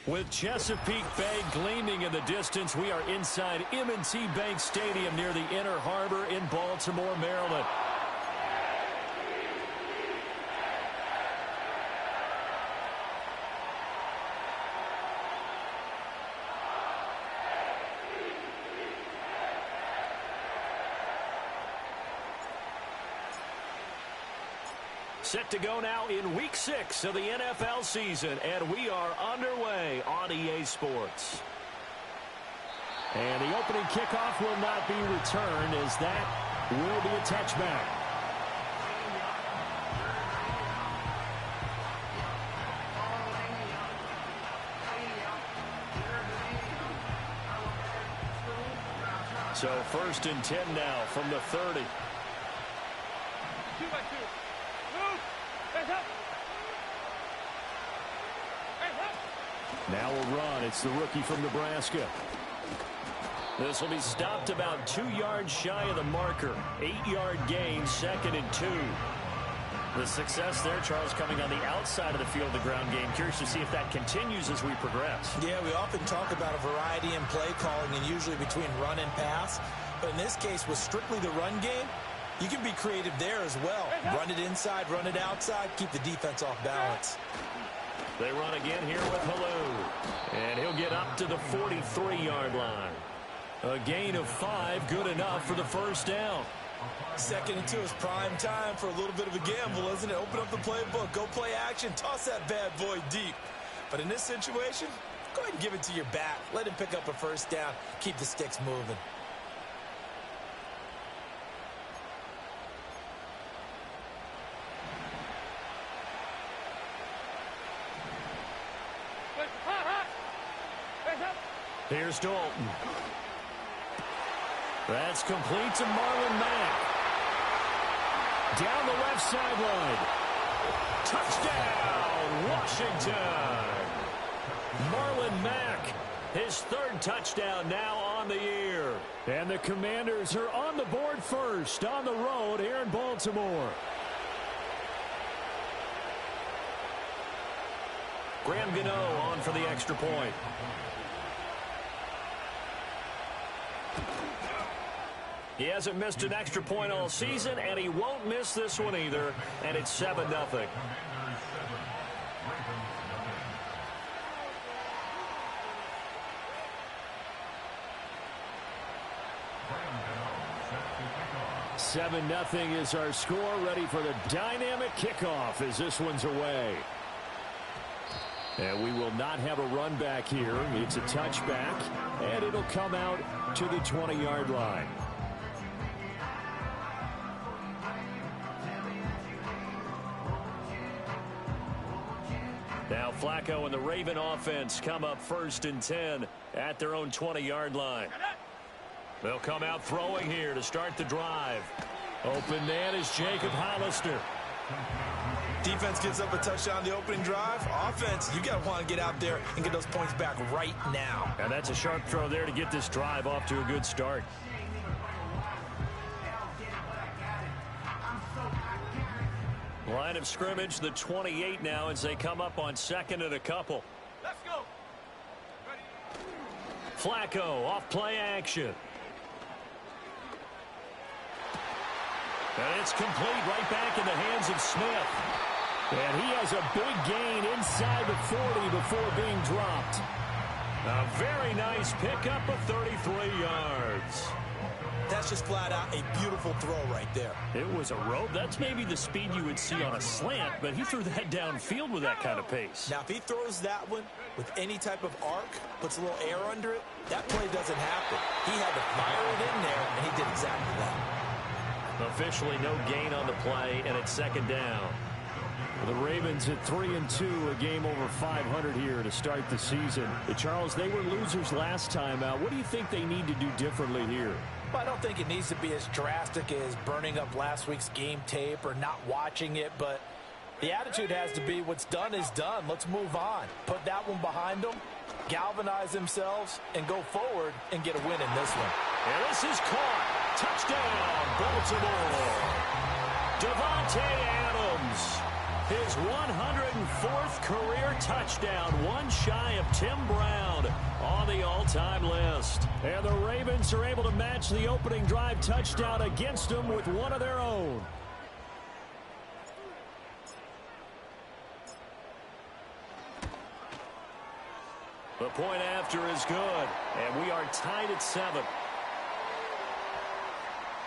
With Chesapeake Bay gleaming in the distance, we are inside M&T Bank Stadium near the Inner Harbor in Baltimore, Maryland. Set to go now in Week 6 of the NFL season, and we are underway on EA Sports. And the opening kickoff will not be returned, as that will be a touchback. So 1st and 10 now from the 30. 2 by 2. Now a run. It's the rookie from Nebraska. This will be stopped about 2 yards shy of the marker. 8-yard gain, 2nd and 2. The success there, Charles, coming on the outside of the field, the ground game. Curious to see if that continues as we progress. Yeah, we often talk about a variety in play calling and usually between run and pass. But in this case, with strictly the run game, you can be creative there as well. Run it inside, run it outside, keep the defense off balance. They run again here with Halou. And he'll get up to the 43-yard line. A gain of 5, good enough for the first down. 2nd and 2 is prime time for a little bit of a gamble, isn't it? Open up the playbook, go play action, toss that bad boy deep. But in this situation, go ahead and give it to your back. Let him pick up a first down, keep the sticks moving. Here's Dalton. That's complete to Marlon Mack. Down the left sideline. Touchdown, Washington. Marlon Mack, his 3rd touchdown now on the year. And the Commanders are on the board first on the road here in Baltimore. Graham Gano on for the extra point. He hasn't missed an extra point all season, and he won't miss this one either, and it's 7-0. "7-0 is our score, ready for the dynamic kickoff as this one's away. And we will not have a run back here. It's a touchback, and it'll come out to the 20-yard line. Now Flacco and the Raven offense come up 1st and 10 at their own 20-yard line. They'll come out throwing here to start the drive. Open man is Jacob Hollister. Defense gives up a touchdown the opening drive. Offense, you got to want to get out there and get those points back right now. And that's a sharp throw there to get this drive off to a good start. Line of scrimmage, the 28 now as they come up on 2nd and a couple. Let's go. Ready. Flacco off play action. And it's complete right back in the hands of Smith. And he has a big gain inside the 40 before being dropped. A very nice pickup of 33 yards. That's just flat out a beautiful throw right there. It was a rope. That's maybe the speed you would see on a slant, but he threw that downfield with that kind of pace. Now, if he throws that one with any type of arc, puts a little air under it, that play doesn't happen. He had to fire it in there, and he did exactly that. Officially no gain on the play, and it's 2nd down. The Ravens at 3-2, a game over 500 here to start the season. Charles, they were losers last time out. What do you think they need to do differently here? Well, I don't think it needs to be as drastic as burning up last week's game tape or not watching it, but the attitude has to be what's done is done. Let's move on. Put that one behind them, galvanize themselves, and go forward and get a win in this one. And this is caught. Touchdown, Baltimore. Davante Adams. His 104th career touchdown, one shy of Tim Brown on the all-time list. And the Ravens are able to match the opening drive touchdown against them with one of their own. The point after is good, and we are tied at 7.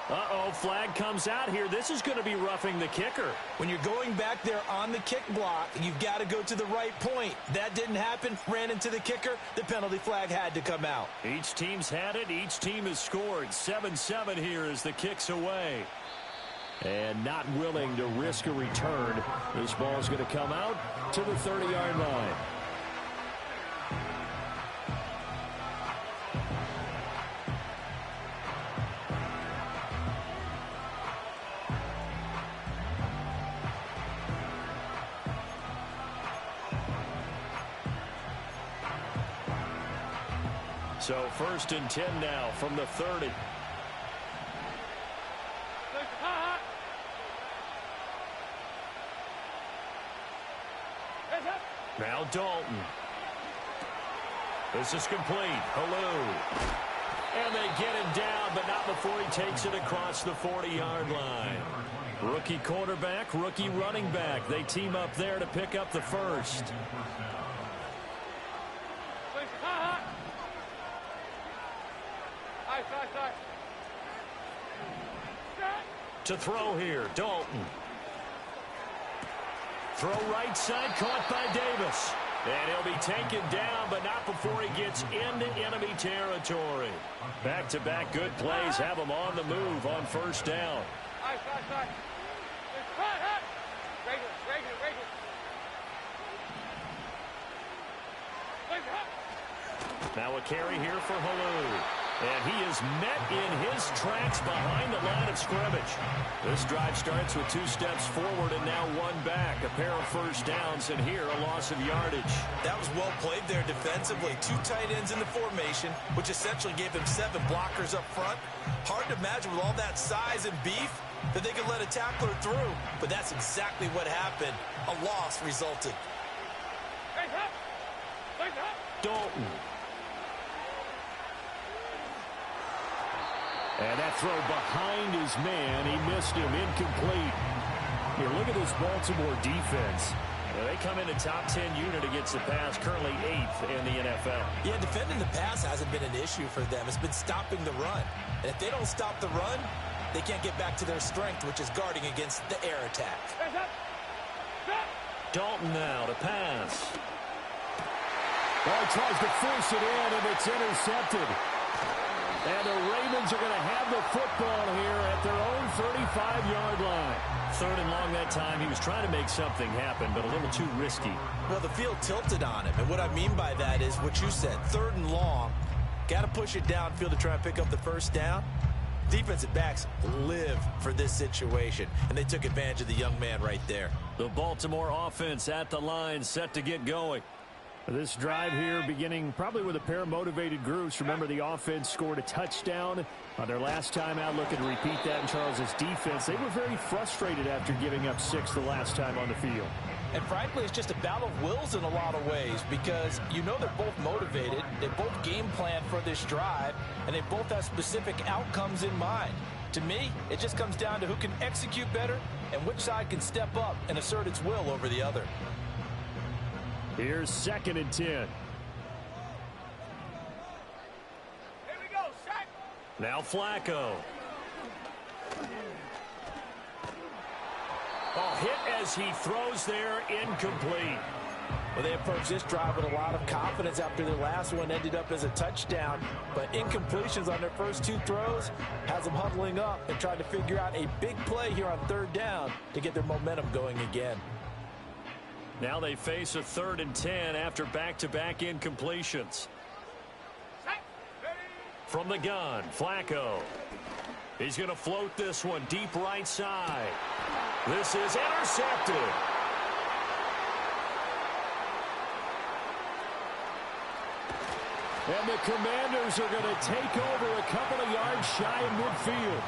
Uh-oh, flag comes out here. This is going to be roughing the kicker. When you're going back there on the kick block, you've got to go to the right point. That didn't happen. Ran into the kicker. The penalty flag had to come out. Each team's had it. Each team has scored. 7-7 here as the kick's away. And not willing to risk a return. This ball's going to come out to the 30-yard line. So 1st and 10 now from the 30. Now Dalton. This is complete. Hello. And they get him down, but not before he takes it across the 40-yard line. Rookie quarterback, rookie running back. They team up there to pick up the first. To throw here, Dalton. Throw right side, caught by Davis. And he'll be taken down, but not before he gets into enemy territory. Back-to-back good plays have him on the move on 1st down. Now a carry here for Halou. And he is met in his tracks behind the line of scrimmage. This drive starts with 2 steps forward and now 1 back. A pair of 1st downs, and here a loss of yardage. That was well played there defensively. 2 tight ends in the formation, which essentially gave him 7 blockers up front. Hard to imagine with all that size and beef that they could let a tackler through. But that's exactly what happened. A loss resulted. Dalton. And that throw behind his man, he missed him, incomplete. Here, look at this Baltimore defense. They come in a top 10 unit against the pass, currently 8th in the NFL. Yeah, defending the pass hasn't been an issue for them. It's been stopping the run. And if they don't stop the run, they can't get back to their strength, which is guarding against the air attack. Dalton now to pass. Well, he tries to force it in, and it's intercepted. And the Ravens are going to have the football here at their own 35-yard line. 3rd and long that time. He was trying to make something happen, but a little too risky. Well, the field tilted on him. And what I mean by that is what you said. 3rd and long. Got to push it downfield to try and pick up the 1st down. Defensive backs live for this situation, and they took advantage of the young man right there. The Baltimore offense at the line, set to get going. This drive here beginning probably with a pair of motivated groups. Remember, the offense scored a touchdown on their last time out. Looking to repeat that in Charles's defense. They were very frustrated after giving up 6 the last time on the field. And frankly, it's just a battle of wills in a lot of ways because you know they're both motivated. They both game plan for this drive, and they both have specific outcomes in mind. To me, it just comes down to who can execute better and which side can step up and assert its will over the other. Here's 2nd and 10. Here we go, sack. Now Flacco. Oh, hit as he throws there, incomplete. Well, they approached this drive with a lot of confidence after their last one ended up as a touchdown. But incompletions on their first 2 throws has them huddling up and trying to figure out a big play here on 3rd down to get their momentum going again. Now they face a 3rd and 10 after back-to-back incompletions. From the gun, Flacco. He's going to float this one deep right side. This is intercepted. And the Commanders are going to take over a couple of yards shy of midfield.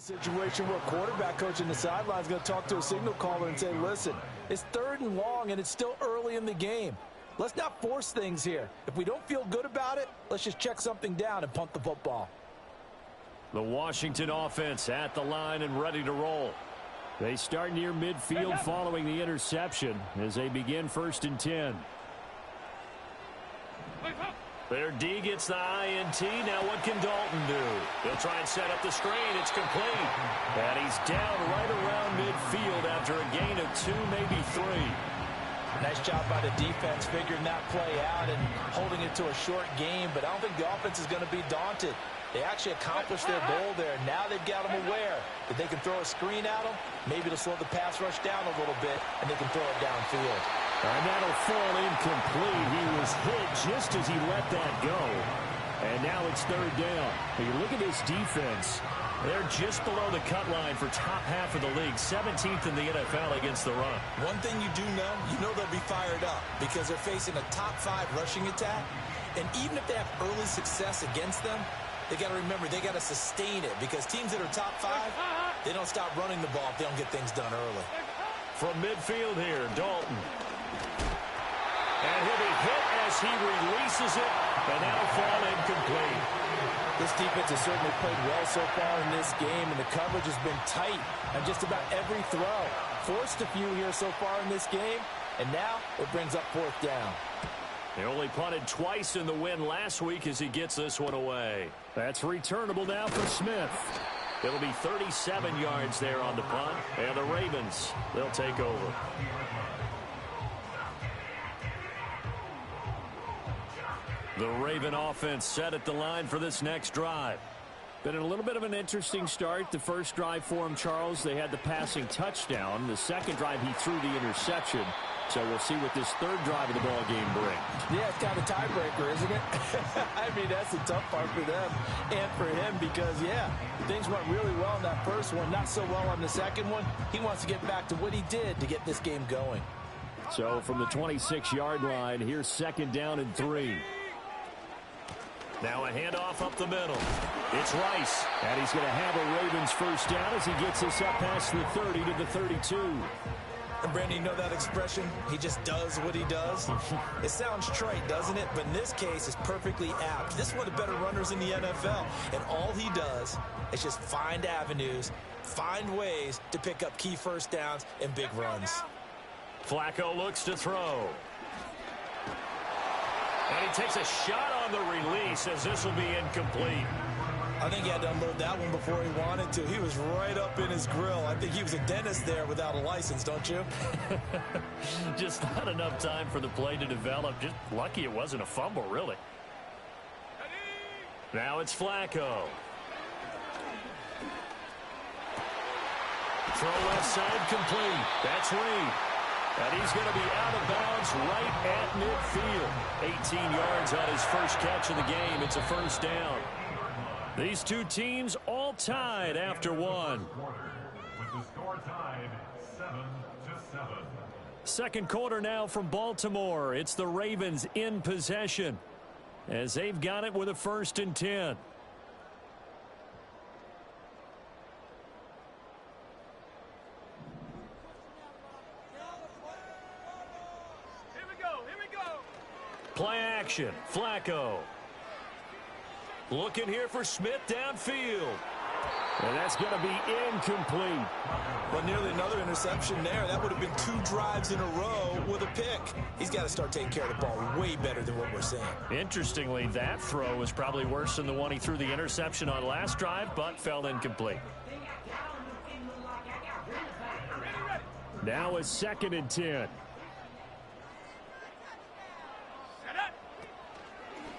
situation where a quarterback coach in the sideline is going to talk to a signal caller and say, listen, it's 3rd and long and it's still early in the game. Let's not force things here. If we don't feel good about it, let's just check something down and punt the football. The Washington offense at the line and ready to roll. They start near midfield following the interception as they begin 1st and 10. Their D gets the INT. Now what can Dalton do? He'll try and set up the screen. It's complete. And he's down right around midfield after a gain of 2, maybe 3. Nice job by the defense figuring that play out and holding it to a short game, but I don't think the offense is going to be daunted. They actually accomplished their goal there. Now they've got them aware that they can throw a screen at them. Maybe to slow the pass rush down a little bit, and they can throw it downfield. And that'll fall incomplete. He was hit just as he let that go. And now it's 3rd down. You look at this defense. They're just below the cut line for top half of the league. 17th in the NFL against the run. One thing you do know they'll be fired up because they're facing a top 5 rushing attack. And even if they have early success against them, they got to remember they got to sustain it because teams that are top 5, they don't stop running the ball if they don't get things done early. From midfield here, Dalton. And he'll be hit as he releases it, and that'll fall incomplete. This defense has certainly played well so far in this game, and the coverage has been tight on just about every throw. Forced a few here so far in this game, and now it brings up 4th down. They only punted twice in the win last week as he gets this one away. That's returnable now for Smith. It'll be 37 yards there on the punt, and the Ravens, they'll take over. The Raven offense set at the line for this next drive. Been a little bit of an interesting start. The first drive for him, Charles, they had the passing touchdown. The second drive, he threw the interception. So we'll see what this 3rd drive of the ball game brings. Yeah, it's kind of a tiebreaker, isn't it? I mean, that's the tough part for them and for him because, yeah, things went really well in that first one, not so well on the second one. He wants to get back to what he did to get this game going. So from the 26-yard line, here's 2nd down and 3. Now a handoff up the middle. It's Rice, and he's going to have a Ravens 1st down as he gets us up past the 30 to the 32. And Brandon, you know that expression? He just does what he does. It sounds trite, doesn't it? But in this case, it's perfectly apt. This is one of the better runners in the NFL. And all he does is just find avenues, find ways to pick up key 1st downs and big runs. Flacco looks to throw. And he takes a shot on the release as this will be incomplete. I think he had to unload that one before he wanted to. He was right up in his grill. I think he was a dentist there without a license, don't you? Just not enough time for the play to develop. Just lucky it wasn't a fumble, really. Now it's Flacco. Throw left side complete. That's Reed. And he's going to be out of bounds right at midfield. 18 yards on his first catch of the game. It's a 1st down. These two teams all tied after one. With the score tied 7-7. Second quarter now from Baltimore. It's the Ravens in possession as they've got it with a 1st and 10. Here we go. Play action. Flacco. Looking here for Smith downfield. And that's going to be incomplete. Well, nearly another interception there. That would have been 2 drives in a row with a pick. He's got to start taking care of the ball way better than what we're seeing. Interestingly, that throw was probably worse than the one he threw the interception on last drive, but fell incomplete. Now a 2nd and 10.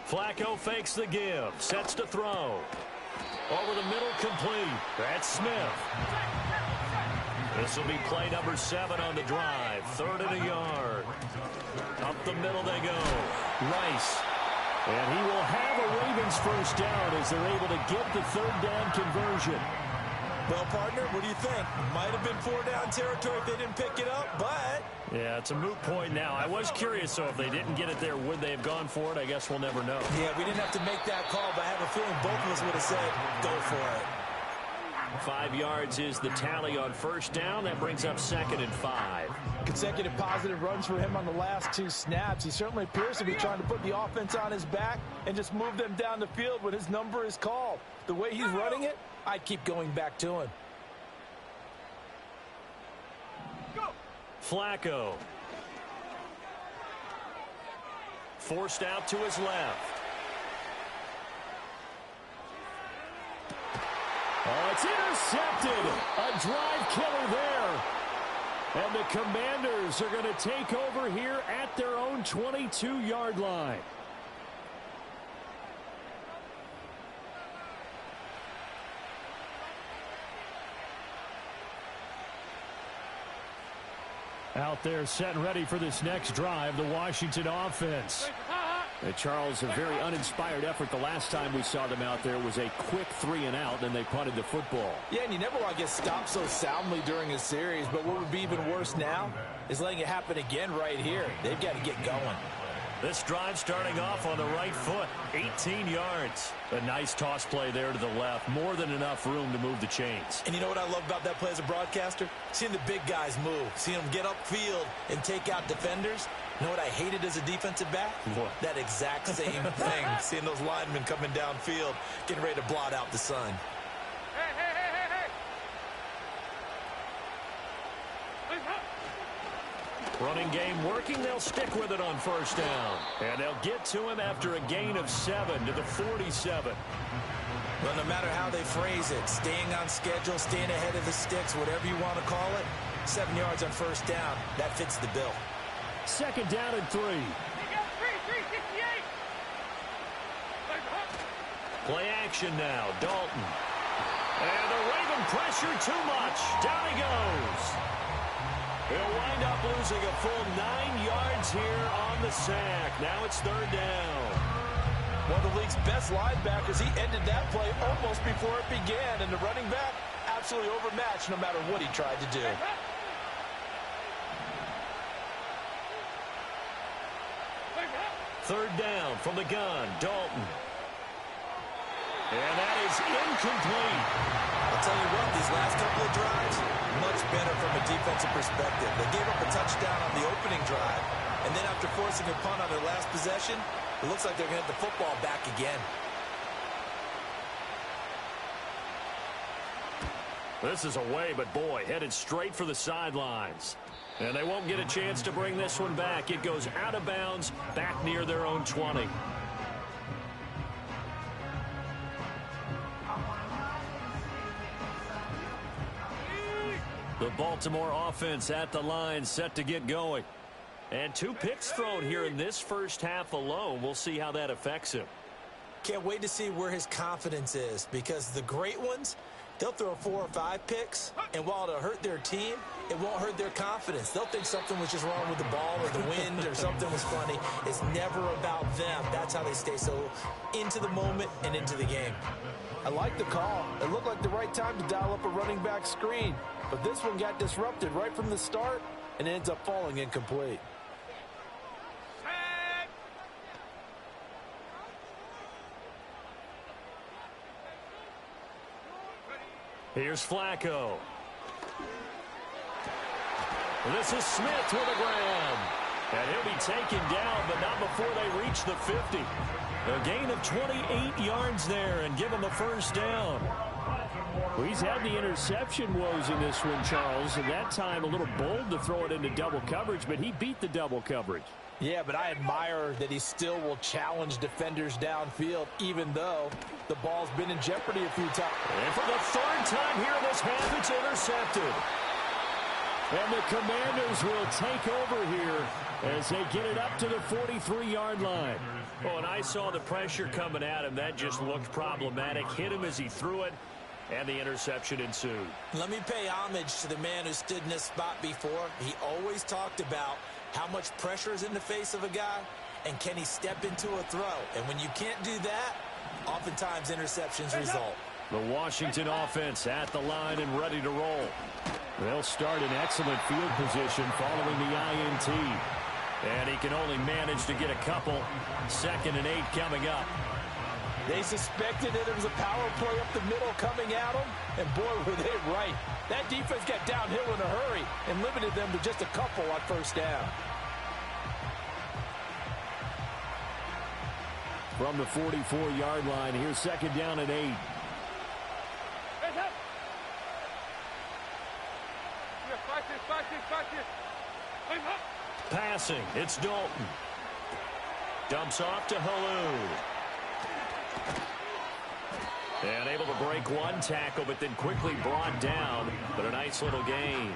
Flacco fakes the give, sets to throw. Over the middle, complete. That's Smith. This will be play number 7 on the drive. 3rd and a yard. Up the middle they go. Rice. And he will have a Ravens 1st down as they're able to get the 3rd down conversion. Well, partner, what do you think? Might have been 4-down territory if they didn't pick it up, but... Yeah, it's a moot point now. I was curious, so if they didn't get it there, would they have gone for it? I guess we'll never know. Yeah, we didn't have to make that call, but I have a feeling both of us would have said, go for it. 5 yards is the tally on first down. That brings up 2nd and 5. Consecutive positive runs for him on the last 2 snaps. He certainly appears to be trying to put the offense on his back and just move them down the field when his number is called. The way he's running it, I'd keep going back to him. Flacco. Forced out to his left. Oh, it's intercepted. A drive killer there. And the Commanders are going to take over here at their own 22-yard line. Out there set and ready for this next drive, the Washington offense. Charles, a very uninspired effort. The last time we saw them out there was a quick 3-and-out, and they punted the football. Yeah, and you never want to get stopped so soundly during a series, but what would be even worse now is letting it happen again right here. They've got to get going. This drive starting off on the right foot, 18 yards. A nice toss play there to the left. More than enough room to move the chains. And you know what I love about that play as a broadcaster? Seeing the big guys move. Seeing them get upfield and take out defenders. You know what I hated as a defensive back? What? That exact same thing. Seeing those linemen coming downfield, getting ready to blot out the sun. Running game working. They'll stick with it on first down. And they'll get to him after a gain of 7 to the 47. Well, no matter how they phrase it, staying on schedule, staying ahead of the sticks, whatever you want to call it, 7 yards on first down, that fits the bill. 2nd down and 3. Play action now. Dalton. And the Raven pressure too much. Down he goes. He'll wind up losing a full 9 yards here on the sack. Now it's 3rd down. One of the league's best linebackers. He ended that play almost before it began. And the running back, absolutely overmatched no matter what he tried to do. Third down from the gun. Dalton. And that is incomplete. I'll tell you what, these last couple of drives, much better from a defensive perspective. They gave up a touchdown on the opening drive, and then after forcing a punt on their last possession, it looks like they're going to get the football back again. This is away, but boy, headed straight for the sidelines. And they won't get a chance to bring this one back. It goes out of bounds, back near their own 20. The Baltimore offense at the line, set to get going. And 2 picks thrown here in this first half alone. We'll see how that affects him. Can't wait to see where his confidence is, because the great ones, they'll throw 4 or 5 picks, and while it'll hurt their team, it won't hurt their confidence. They'll think something was just wrong with the ball or the wind or something was funny. It's never about them. That's how they stay so into the moment and into the game. I like the call. It looked like the right time to dial up a running back screen. But this one got disrupted right from the start and ends up falling incomplete. Here's Flacco. This is Smith with a grab. And he'll be taken down, but not before they reach the 50. A gain of 28 yards there and give him a first down. Well, he's had the interception woes in this one, Charles, and that time a little bold to throw it into double coverage, but he beat the double coverage. Yeah, but I admire that he still will challenge defenders downfield, even though the ball's been in jeopardy a few times. And for the 3rd time here in this half, it's intercepted. And the Commanders will take over here as they get it up to the 43-yard line. Oh, and I saw the pressure coming at him. That just looked problematic. Hit him as he threw it, and the interception ensued. Let me pay homage to the man who stood in this spot before. He always talked about how much pressure is in the face of a guy, and can he step into a throw. And when you can't do that, oftentimes interceptions result. The Washington offense at the line and ready to roll. They'll start in excellent field position following the INT. And he can only manage to get a couple. 2nd and 8 coming up. They suspected that there was a power play up the middle coming at them, and boy, were they right. That defense got downhill in a hurry and limited them to just a couple on first down. From the 44-yard line, here's second down and 8. Passing, it's Dalton. Dumps off to Halou. And able to break one tackle, but then quickly brought down. But a nice little gain.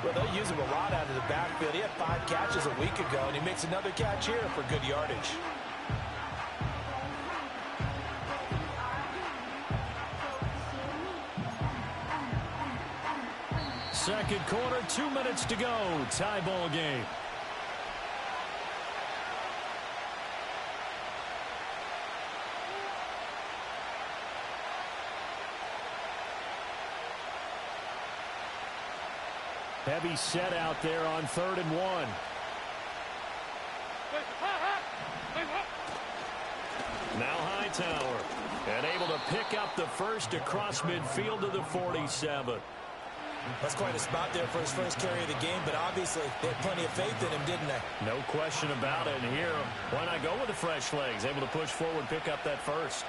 Well, they'll use him a lot out of the backfield. He had 5 catches a week ago, and he makes another catch here for good yardage. Second quarter, 2 minutes to go. Tie ball game. Heavy set out there on 3rd and 1. Now Hightower. And able to pick up the first across midfield to the 47. That's quite a spot there for his first carry of the game, but obviously they had plenty of faith in him, didn't they? No question about it. And here, why not go with the fresh legs? Able to push forward, pick up that first.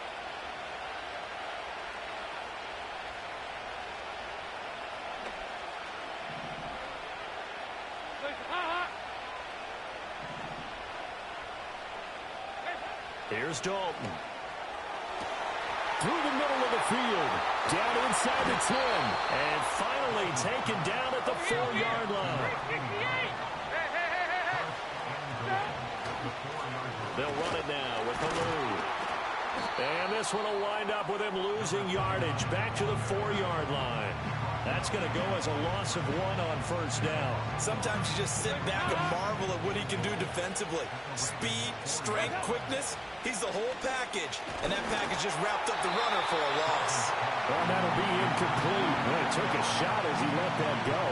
Here's Dalton. Through the middle of the field. Down inside the 10. And finally taken down at the 4-yard line. They'll run it now with Halou. And this one will wind up with him losing yardage back to the 4-yard line. That's going to go as a loss of 1 on first down. Sometimes you just sit back and marvel at what he can do defensively. Speed, strength, quickness. He's the whole package. And that package just wrapped up the runner for a loss. Well, that'll be incomplete. Well, he took a shot as he let that go.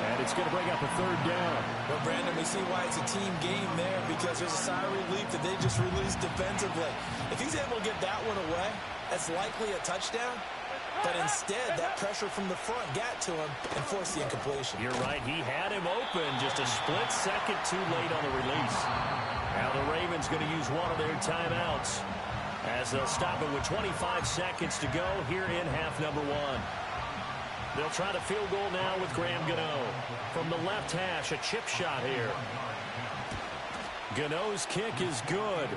And it's going to bring up a 3rd down. Well, Brandon, we see why it's a team game there, because there's a sigh of relief that they just released defensively. If he's able to get that one away, that's likely a touchdown. But instead, that pressure from the front got to him and forced the incompletion. You're right. He had him open just a split second too late on the release. Now the Ravens going to use one of their timeouts as they'll stop it with 25 seconds to go here in half number 1. They'll try the field goal now with Graham Gano. From the left hash, a chip shot here. Gano's kick is good.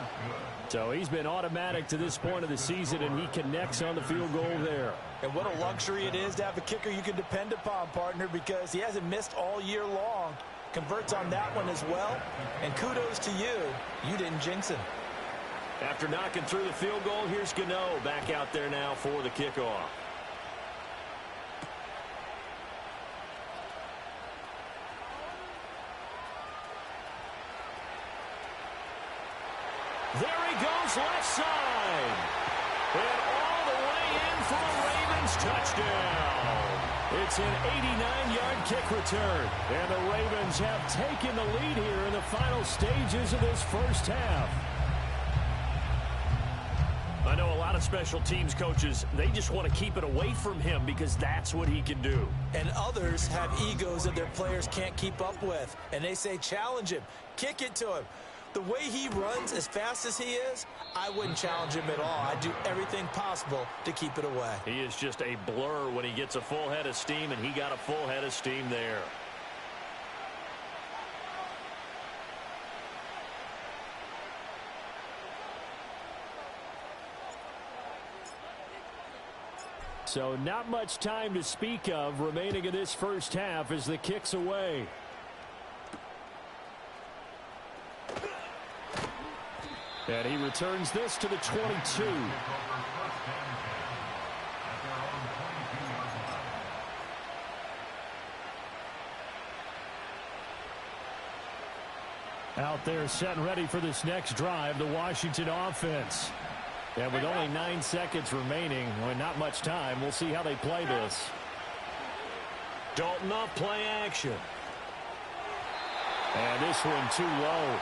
So he's been automatic to this point of the season, and he connects on the field goal there. And what a luxury it is to have a kicker you can depend upon, partner, because he hasn't missed all year long. Converts on that one as well. And kudos to you. You didn't jinx him. After knocking through the field goal, here's Gano back out there now for the kickoff. There he goes, left side. And all the way in for a Ravens touchdown. It's an 89-yard kick return. And the Ravens have taken the lead here in the final stages of this first half. I know a lot of special teams coaches, they just want to keep it away from him because that's what he can do. And others have egos that their players can't keep up with. And they say, challenge him, kick it to him. The way he runs as fast as he is, I wouldn't challenge him at all. I'd do everything possible to keep it away. He is just a blur when he gets a full head of steam, and he got a full head of steam there. So not much time to speak of remaining in this first half as the kick's away. And he returns this to the 22. Out there set and ready for this next drive, the Washington offense. And with only 9 seconds remaining, well, not much time, we'll see how they play this. Dalton off play action. And this one too low.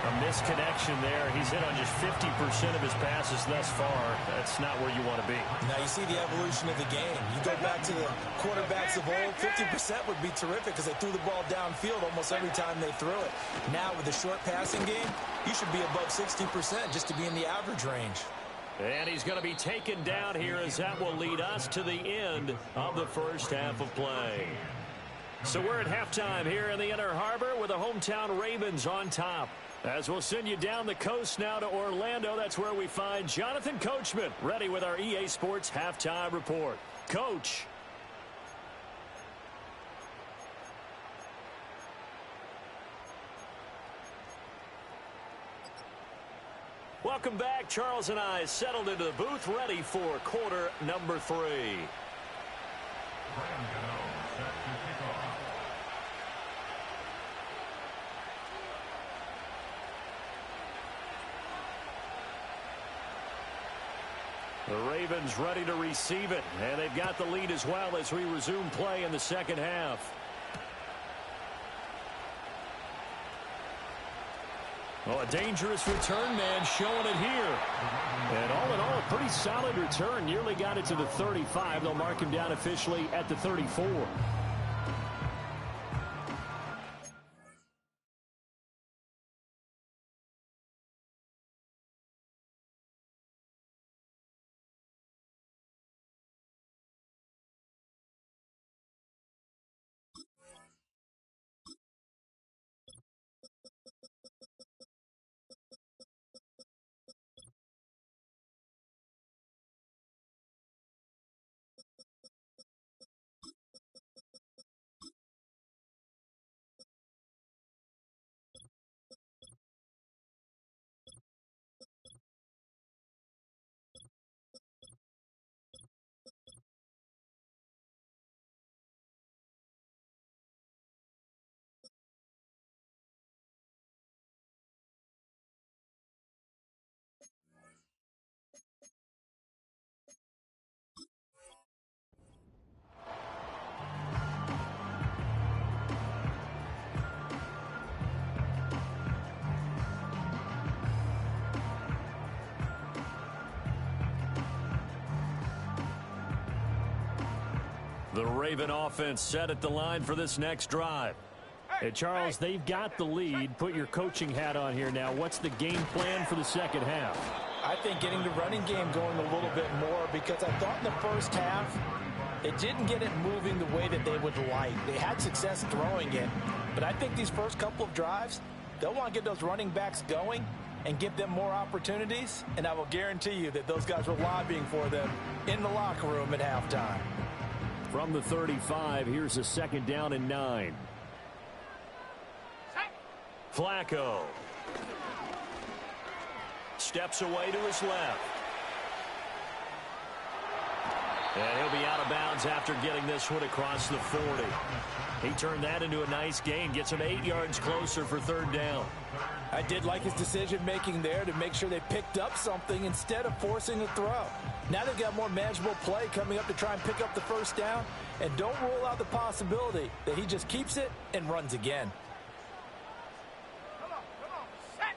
A misconnection there. He's hit on just 50% of his passes thus far. That's not where you want to be. Now you see the evolution of the game. You go back to the quarterbacks of old, 50% would be terrific because they threw the ball downfield almost every time they threw it. Now with the short passing game, you should be above 60% just to be in the average range. And he's going to be taken down here as that will lead us to the end of the first half of play. So we're at halftime here in the Inner Harbor with the hometown Ravens on top. As we'll send you down the coast now to Orlando, that's where we find Jonathan Coachman ready with our EA Sports Halftime Report. Coach. Welcome back. Charles and I settled into the booth ready for quarter number 3. The Ravens ready to receive it, and they've got the lead as well as we resume play in the second half. Oh, a dangerous return man showing it here. And all in all, a pretty solid return. Nearly got it to the 35. They'll mark him down officially at the 34. The Raven offense set at the line for this next drive. Hey, Charles, they've got the lead. Put your coaching hat on here now. What's the game plan for the second half? I think getting the running game going a little bit more, because I thought in the first half it didn't get it moving the way that they would like. They had success throwing it, but I think these first couple of drives, they'll want to get those running backs going and give them more opportunities, and I will guarantee you that those guys were lobbying for them in the locker room at halftime. From the 35, here's a 2nd down and 9. Flacco steps away to his left. And he'll be out of bounds after getting this one across the 40. He turned that into a nice gain, gets him 8 yards closer for 3rd down. I did like his decision-making there to make sure they picked up something instead of forcing a throw. Now they've got more manageable play coming up to try and pick up the 1st down. And don't rule out the possibility that he just keeps it and runs again. Come on, set.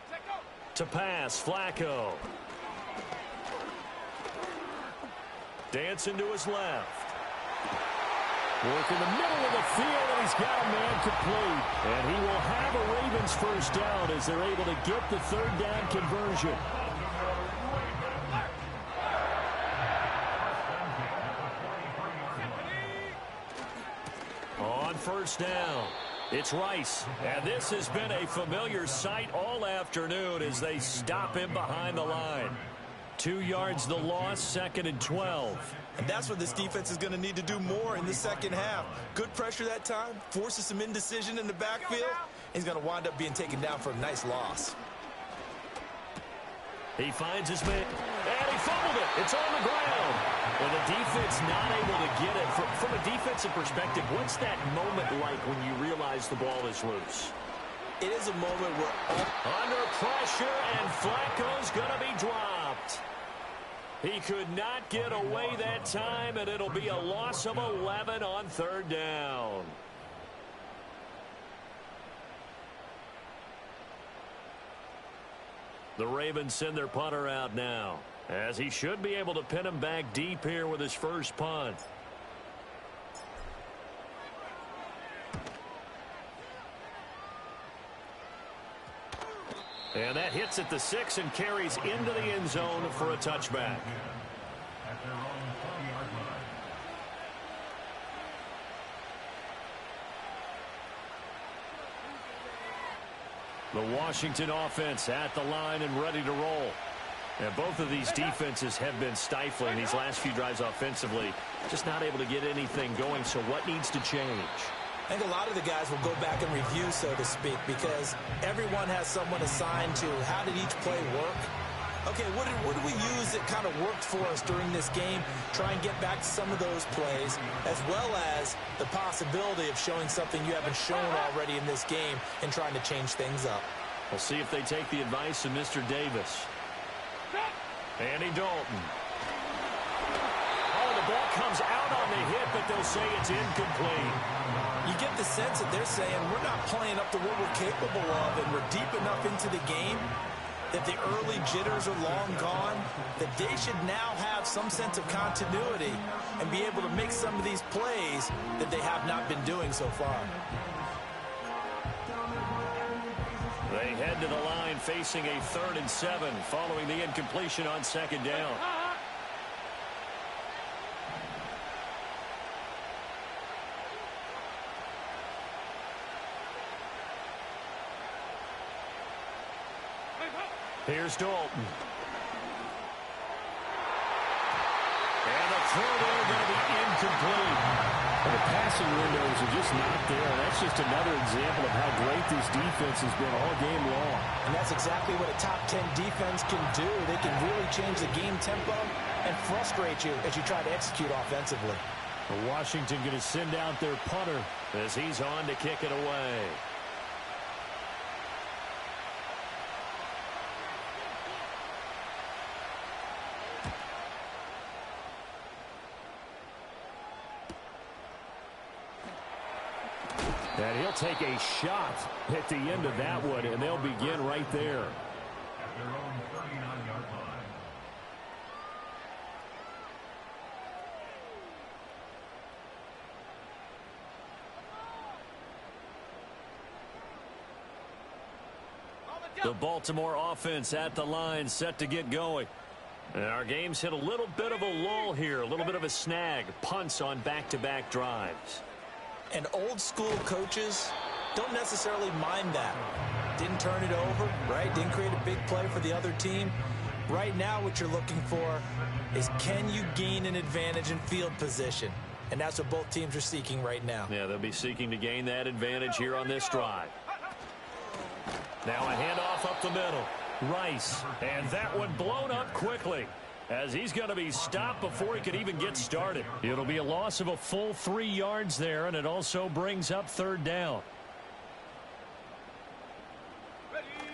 Set, go. To pass, Flacco. Dancing to his left. Work in the middle of the field, and he's got a man complete. And he will have a Ravens 1st down as they're able to get the 3rd down conversion. On 1st down, it's Rice. And this has been a familiar sight all afternoon as they stop him behind the line. 2 yards the loss, 2nd and 12. And that's what this defense is going to need to do more in the second half. Good pressure that time, forces some indecision in the backfield. He's going to wind up being taken down for a nice loss. He finds his man, and he fumbled it. It's on the ground. And the defense not able to get it. From a defensive perspective, what's that moment like when you realize the ball is loose? It is a moment where under pressure, and Flacco's going to be dropped. He could not get away that time, and it'll be a loss of 11 on 3rd down. The Ravens send their punter out now, as he should be able to pin him back deep here with his first punt. And that hits at the 6 and carries into the end zone for a touchback. At their own 20-yard line. The Washington offense at the line and ready to roll. And both of these defenses have been stifling these last few drives offensively. Just not able to get anything going, so what needs to change? I think a lot of the guys will go back and review, so to speak, because everyone has someone assigned to how did each play work. Okay, what did we use that kind of worked for us during this game? Try and get back to some of those plays, as well as the possibility of showing something you haven't shown already in this game and trying to change things up. We'll see if they take the advice of Mr. Davis. Andy Dalton. Oh, the ball comes out on the hit, but they'll say it's incomplete. You get the sense that they're saying we're not playing up to what we're capable of, and we're deep enough into the game that the early jitters are long gone, that they should now have some sense of continuity and be able to make some of these plays that they have not been doing so far. They head to the line facing a 3rd and 7 following the incompletion on 2nd down. Here's Dalton. And the throw there going to be incomplete. The passing windows are just not there. That's just another example of how great this defense has been all game long. And that's exactly what a top 10 defense can do. They can really change the game tempo and frustrate you as you try to execute offensively. Washington going to send out their punter as he's on to kick it away. And he'll take a shot at the end of that one, and they'll begin right there. At their own 39-yard line. The Baltimore offense at the line, set to get going. And our game's hit a little bit of a lull here, a little bit of a snag. Punts on back-to-back drives. And old-school coaches don't necessarily mind that. Didn't turn it over, right? Didn't create a big play for the other team. Right now what you're looking for is, can you gain an advantage in field position? And that's what both teams are seeking right now. Yeah, they'll be seeking to gain that advantage here on this drive. Now a handoff up the middle. Rice, and that one blown up quickly, as he's going to be stopped before he could even get started. It'll be a loss of a full 3 yards there, and it also brings up 3rd down.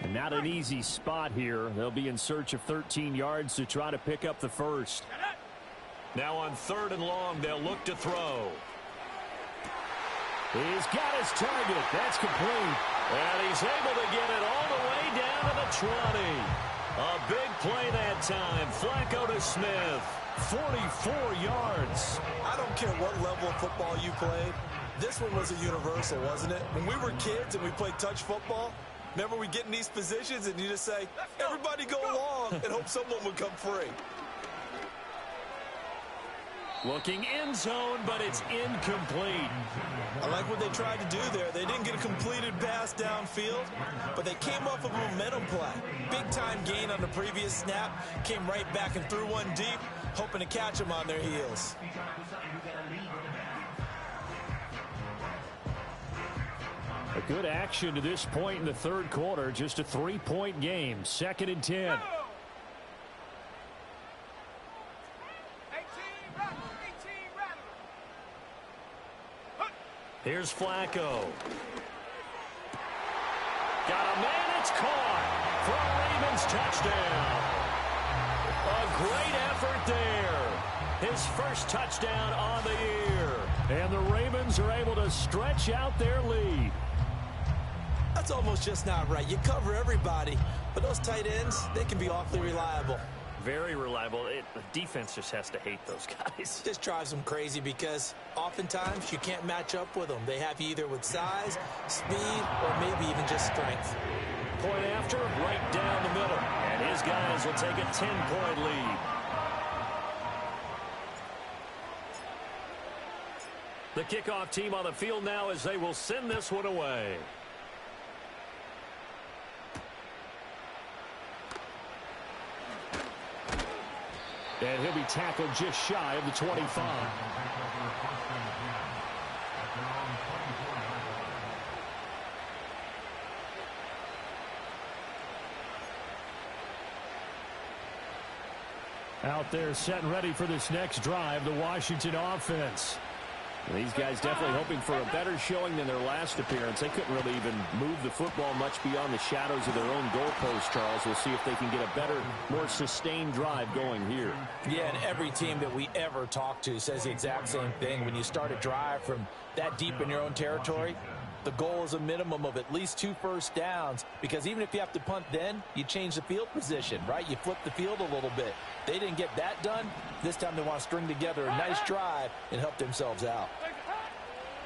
And not an easy spot here. They'll be in search of 13 yards to try to pick up the first. Now on 3rd and long, they'll look to throw. He's got his target. That's complete. And he's able to get it all the way down to the 20. A big play that time. Flacco to Smith. 44 yards. I don't care what level of football you played. This one was a universal, wasn't it? When we were kids and we played touch football, remember we get in these positions and you just say, everybody go along and hope someone would come free. Looking end zone, but it's incomplete. I like what they tried to do there. They didn't get a completed pass downfield, but they came off of a momentum play. Big-time gain on the previous snap. Came right back and threw one deep, hoping to catch them on their heels. A good action to this point in the 3rd quarter. Just a 3-point game. 2nd and 10. Here's Flacco. Got a man, it's caught for a Ravens touchdown. A great effort there. His first touchdown on the year. And the Ravens are able to stretch out their lead. It's almost just not right. You cover everybody, but those tight ends, they can be awfully reliable. Very reliable. The defense just has to hate those guys. Just drives them crazy because oftentimes you can't match up with them. They have you either with size, speed, or maybe even just strength. Point after, right down the middle. And his guys will take a 10-point lead. The kickoff team on the field now as they will send this one away. And he'll be tackled just shy of the 25. Out there set and ready for this next drive, the Washington offense. These guys definitely hoping for a better showing than their last appearance. They couldn't really even move the football much beyond the shadows of their own goalpost, Charles. We'll see if they can get a better, more sustained drive going here. Yeah, and every team that we ever talk to says the exact same thing. When you start a drive from that deep in your own territory, the goal is a minimum of at least 2 first downs, because even if you have to punt then, you change the field position, right? You flip the field a little bit. They didn't get that done. This time they want to string together a nice drive and help themselves out.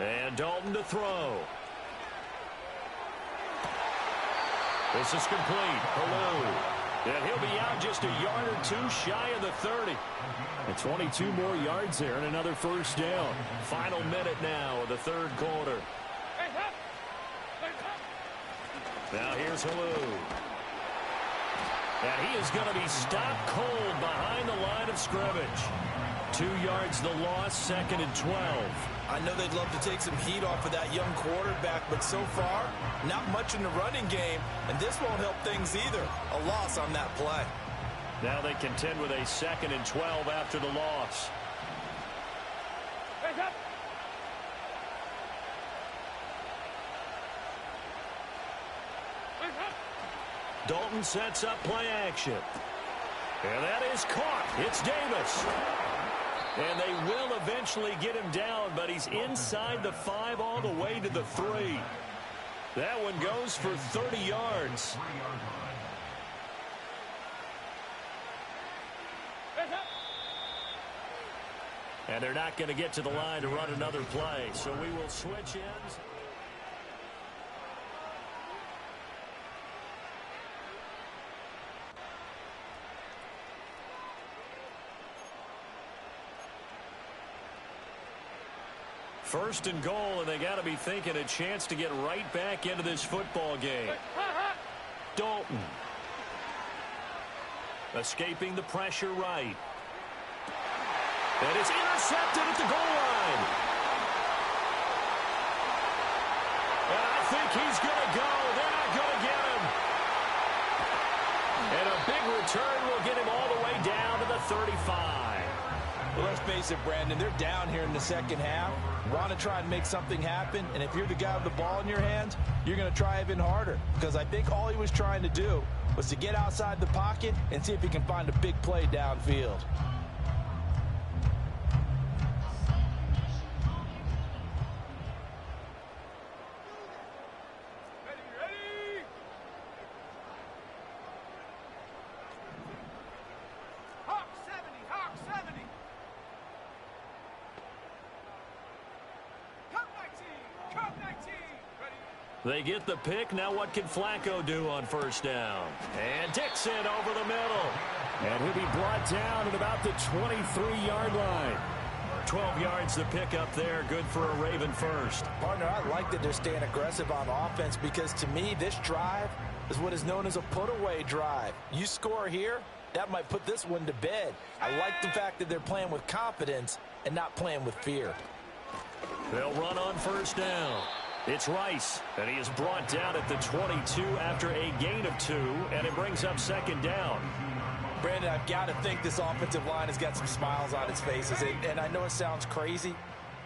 And Dalton to throw. This is complete. Hello. And he'll be out just a yard or two shy of the 30. And 22 more yards there and another first down. Final minute now of the third quarter. Now here's Hello. And he is going to be stopped cold behind the line of scrimmage. 2 yards the loss, 2nd and 12. I know they'd love to take some heat off of that young quarterback, but so far, not much in the running game, and this won't help things either. A loss on that play. Now they contend with a 2nd and 12 after the loss. Dalton sets up play action. And that is caught. It's Davis. And they will eventually get him down, but he's inside the 5 all the way to the 3. That one goes for 30 yards. And they're not going to get to the line to run another play, so we will switch ends. First and goal, and they got to be thinking a chance to get right back into this football game. Dalton. Escaping the pressure right. And it's intercepted at the goal line. And I think he's going to go. They're not going to get him. And a big return will get him all the way down to the 35. Well, let's face it, Brandon, they're down here in the second half. Want to try and make something happen, and if you're the guy with the ball in your hands, you're going to try even harder, because I think all he was trying to do was to get outside the pocket and see if he can find a big play downfield. They get the pick. Now what can Flacco do on first down? And Dixon over the middle. And he'll be brought down at about the 23-yard line. 12 yards to pick up there. Good for a Raven first. Partner, I like that they're staying aggressive on offense, because to me, this drive is what is known as a put-away drive. You score here, that might put this one to bed. I like the fact that they're playing with confidence and not playing with fear. They'll run on first down. It's Rice, and he is brought down at the 22 after a gain of 2, and it brings up second down. Brandon, I've got to think this offensive line has got some smiles on its faces, and I know it sounds crazy,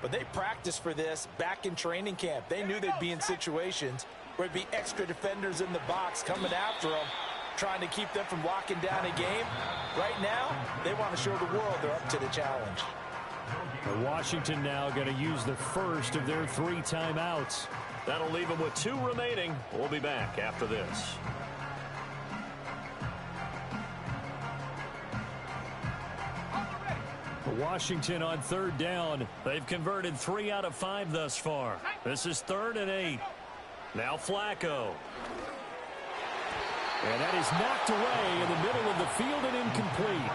but they practiced for this back in training camp. They knew they'd be in situations where it'd be extra defenders in the box coming after them, trying to keep them from locking down a game. Right now, they want to show the world they're up to the challenge. Washington now going to use the first of their 3 timeouts. That'll leave them with 2 remaining. We'll be back after this. Washington on 3rd down. They've converted 3 out of 5 thus far. This is 3rd and 8. Now Flacco. And that is knocked away in the middle of the field and incomplete.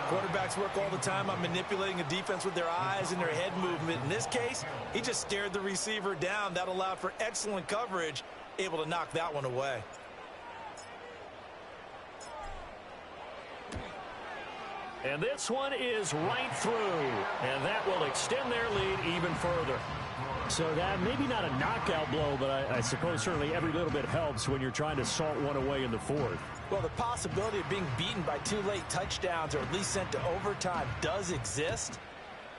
Quarterbacks work all the time on manipulating a defense with their eyes and their head movement. In this case, he just stared the receiver down. That allowed for excellent coverage, able to knock that one away. And this one is right through. And that will extend their lead even further. So that maybe not a knockout blow, but I suppose certainly every little bit helps when you're trying to salt one away in the 4th. Well, the possibility of being beaten by 2 late touchdowns or at least sent to overtime does exist.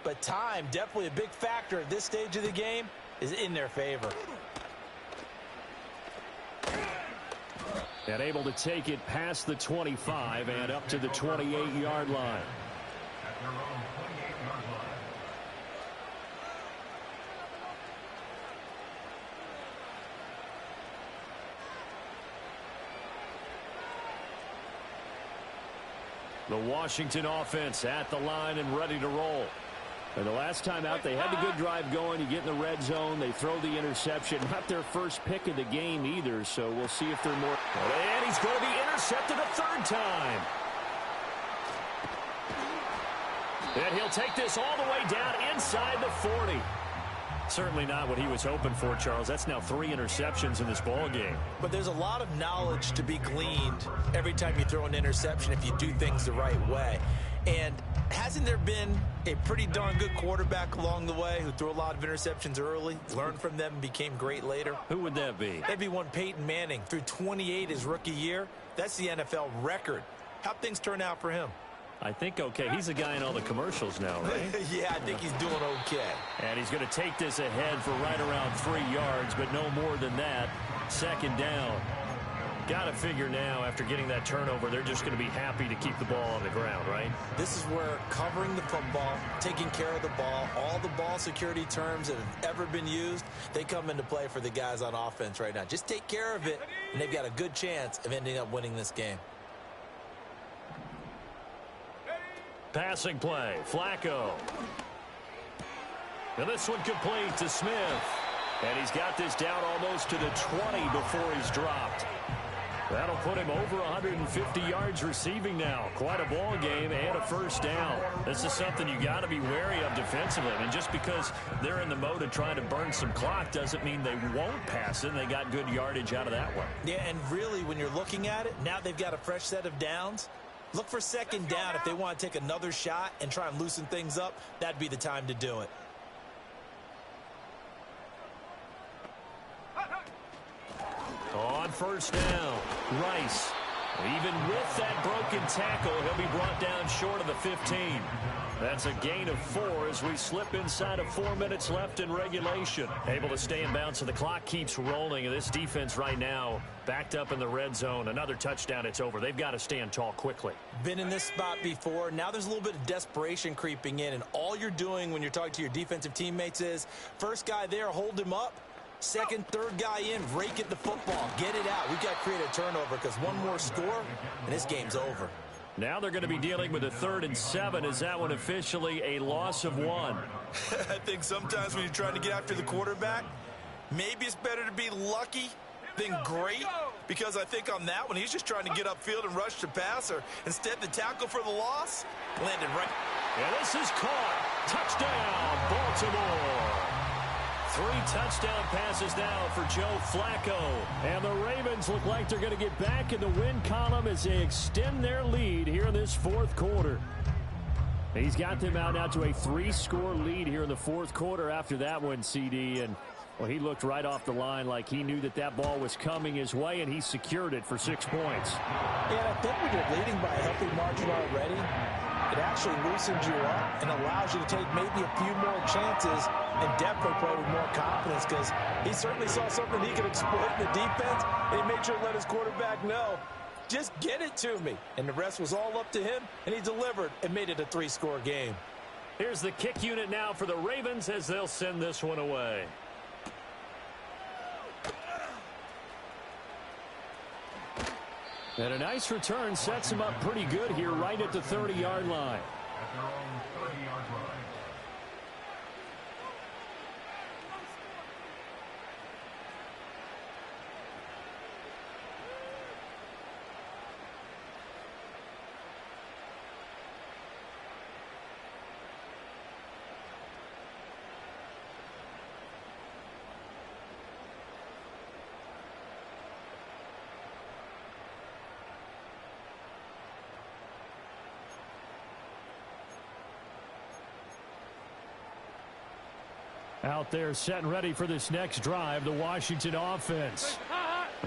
But time, definitely a big factor at this stage of the game, is in their favor. And able to take it past the 25 and up to the 28-yard line. At their own 28-yard line. The Washington offense at the line and ready to roll. And the last time out, they had the good drive going. You get in the red zone. They throw the interception. Not their first pick of the game either, so we'll see if they're more. And he's going to be intercepted a 3rd time. And he'll take this all the way down inside the 40. Certainly not what he was hoping for, Charles. That's now 3 interceptions in this ball game. But there's a lot of knowledge to be gleaned every time you throw an interception if you do things the right way. And hasn't there been a pretty darn good quarterback along the way who threw a lot of interceptions early, learned from them, and became great later? Who would that be? That'd be one Peyton Manning. Threw 28 his rookie year. That's the NFL record. How'd things turn out for him? I think okay. He's a guy in all the commercials now, right? Yeah, I think he's doing okay. And he's going to take this ahead for right around 3 yards, but no more than that. 2nd down. Got to figure now, after getting that turnover, they're just going to be happy to keep the ball on the ground, right? This is where covering the football, taking care of the ball, all the ball security terms that have ever been used, they come into play for the guys on offense right now. Just take care of it, and they've got a good chance of ending up winning this game. Passing play, Flacco. And this one complete to Smith. And he's got this down almost to the 20 before he's dropped. That'll put him over 150 yards receiving now. Quite a ball game and a 1st down. This is something you got to be wary of defensively. And just because they're in the mode of trying to burn some clock doesn't mean they won't pass it. And they got good yardage out of that one. Yeah, and really, when you're looking at it, now they've got a fresh set of downs. Look for 2nd down if they want to take another shot and try and loosen things up. That'd be the time to do it. On 1st down, Rice. Even with that broken tackle, he'll be brought down short of the 15. That's a gain of 4 as we slip inside of 4 minutes left in regulation. Able to stay in bounds, so the clock keeps rolling. And this defense right now backed up in the red zone. Another touchdown, it's over. They've got to stand tall quickly. Been in this spot before. Now there's a little bit of desperation creeping in. And all you're doing when you're talking to your defensive teammates is, first guy there, hold him up. 2nd, 3rd guy in, rake at the football. Get it out. We've got to create a turnover because one more score, and this game's over. Now they're going to be dealing with a 3rd and 7. Is that one officially a loss of 1? I think sometimes when you're trying to get after the quarterback, maybe it's better to be lucky than great, because I think on that one, he's just trying to get upfield and rush the passer. Instead, the tackle for the loss landed right. And this is caught. Touchdown, Baltimore. 3 touchdown passes now for Joe Flacco. And the Ravens look like they're going to get back in the win column as they extend their lead here in this 4th quarter. He's got them out now to a 3-score lead here in the 4th quarter after that one, CD. And, well, he looked right off the line like he knew that that ball was coming his way, and he secured it for 6 points. Yeah, I think when you're leading by a healthy margin already, it actually loosens you up and allows you to take maybe a few more chances and definitely play with more confidence, because he certainly saw something he could exploit in the defense, and he made sure to let his quarterback know, just get it to me. And the rest was all up to him, and he delivered and made it a 3-score game. Here's the kick unit now for the Ravens as they'll send this one away. And a nice return sets him up pretty good here right at the 30-yard line. At their own 30-yard line. Out there set and ready for this next drive, the Washington offense.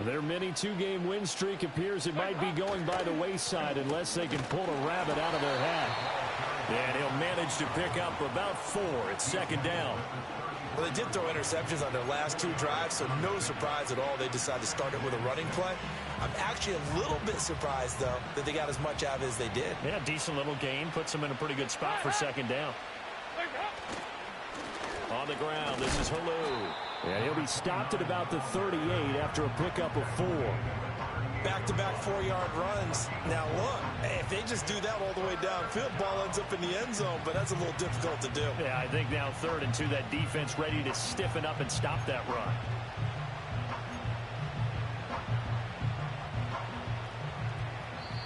Their mini two-game win streak appears it might be going by the wayside unless they can pull a rabbit out of their hat. And he'll manage to pick up about 4. It's second down. Well, they did throw interceptions on their last 2 drives, so no surprise at all they decided to start it with a running play. I'm actually a little bit surprised, though, that they got as much out of it as they did. Yeah, decent little gain. Puts them in a pretty good spot for second down. On the ground, this is Halou. And he'll be stopped at about the 38 after a pickup of 4. Back-to-back 4-yard runs. Now, look, if they just do that all the way downfield, ball ends up in the end zone, but that's a little difficult to do. Yeah, I think now 3rd and 2, that defense ready to stiffen up and stop that run.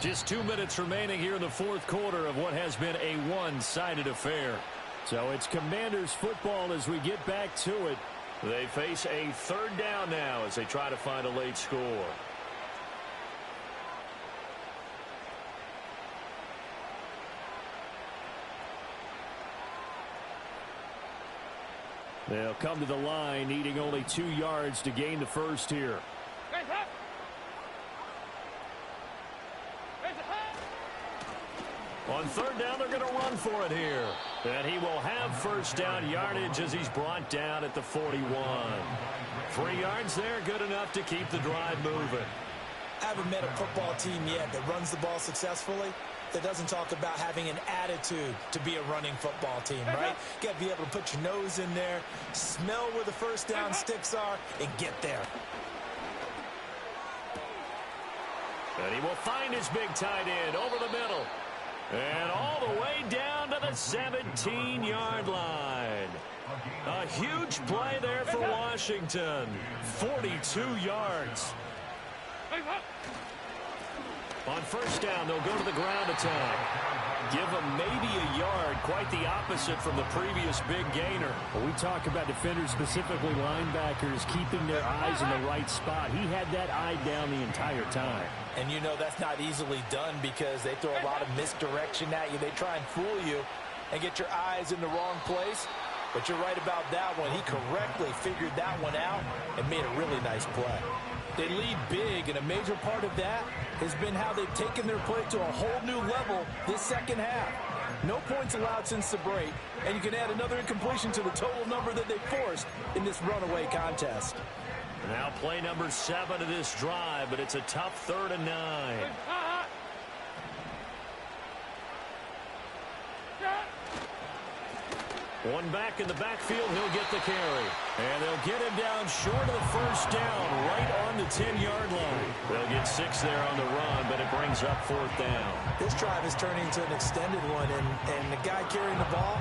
Just 2 minutes remaining here in the 4th quarter of what has been a one-sided affair. So it's Commanders football as we get back to it. They face a 3rd down now as they try to find a late score. They'll come to the line needing only 2 yards to gain the first here. On 3rd down, they're going to run for it here. And he will have first down yardage as he's brought down at the 41. 3 yards there, good enough to keep the drive moving. I haven't met a football team yet that runs the ball successfully that doesn't talk about having an attitude to be a running football team, right? You got to be able to put your nose in there, smell where the first down sticks are, and get there. And he will find his big tight end over the middle. And all the way down to the 17-yard line. A huge play there for Washington. 42 yards. On first down, they'll go to the ground attack. Give them maybe a yard, quite the opposite from the previous big gainer. Well, we talk about defenders, specifically linebackers, keeping their eyes in the right spot. He had that eye down the entire time. And you know that's not easily done because they throw a lot of misdirection at you. They try and fool you and get your eyes in the wrong place. But you're right about that one. He correctly figured that one out and made a really nice play. They lead big, and a major part of that has been how they've taken their play to a whole new level this second half. No points allowed since the break, and you can add another incompletion to the total number that they forced in this runaway contest. Now play number 7 of this drive, but it's a tough 3rd and 9. One back in the backfield, he'll get the carry. And they'll get him down short of the first down, right on the 10-yard line. They'll get 6 there on the run, but it brings up 4th down. This drive is turning into an extended one, and the guy carrying the ball,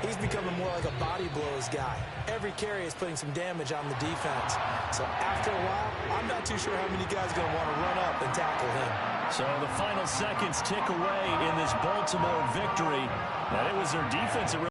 he's becoming more like a body blows guy. Every carry is putting some damage on the defense. So after a while, I'm not too sure how many guys are going to want to run up and tackle him. So the final seconds tick away in this Baltimore victory. And it was their defense that